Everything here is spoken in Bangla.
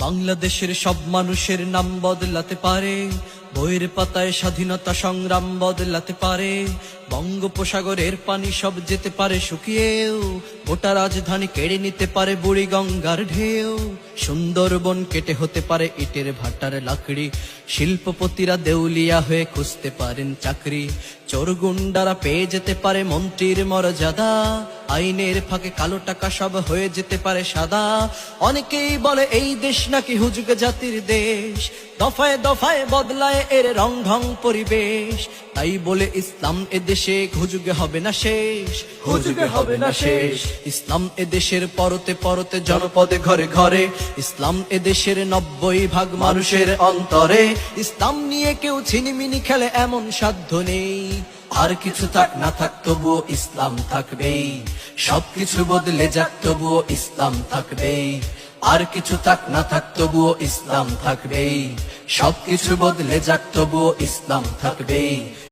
বাংলাদেশের সব মানুষের নাম বদলাতে পারে, বইয়ের পাতায় স্বাধীনতা সংগ্রাম বদলাতে পারে। বঙ্গোপসাগরের পানি সব যেতে পারে শুকিয়েও, গোটা রাজধানী কেড়ে নিতে পারে বুড়ি গঙ্গার ঢেউ। সুন্দরবন কেটে হতে পারে ইটের ভাটার লাকড়ি, শিল্পপতিরা দেউলিয়া হয়ে খুঁজতে পারেন চাকরি। চোর গুন্ডারা পেয়ে যেতে পারে মন্ত্রীর মর্যাদা, আইনের ফাঁকে কালো টাকা সব হয়ে যেতে পারে সাদা। অনেকেই বলে এই দেশ নাকি হুজুগ জাতির দেশ, দফায় দফায় বদলায় এর রং ঢং পরিবেশ। তাই বলে ইসলাম এদেশে হুজুগে হবে না শেষ, হুজুগে হবে না শেষ। ইসলাম এদেশের পরতে পরতে জনপদে ঘরে ঘরে, ইসলাম এদেশের 90% মানুষের অন্তরে। ইসলাম নিয়ে কেউ ছিনিমিনি খেলে এমন সাধ্য নেই, আর কিছু থাক না থাক তবুও ইসলাম থাকবেই। সবকিছু বদলে যাক তবুও ইসলাম থাকবেই, আর কিছু থাক না থাক তবুও ইসলাম থাকবেই। সবকিছু বদলে যাক তবুও ইসলাম থাকবেই।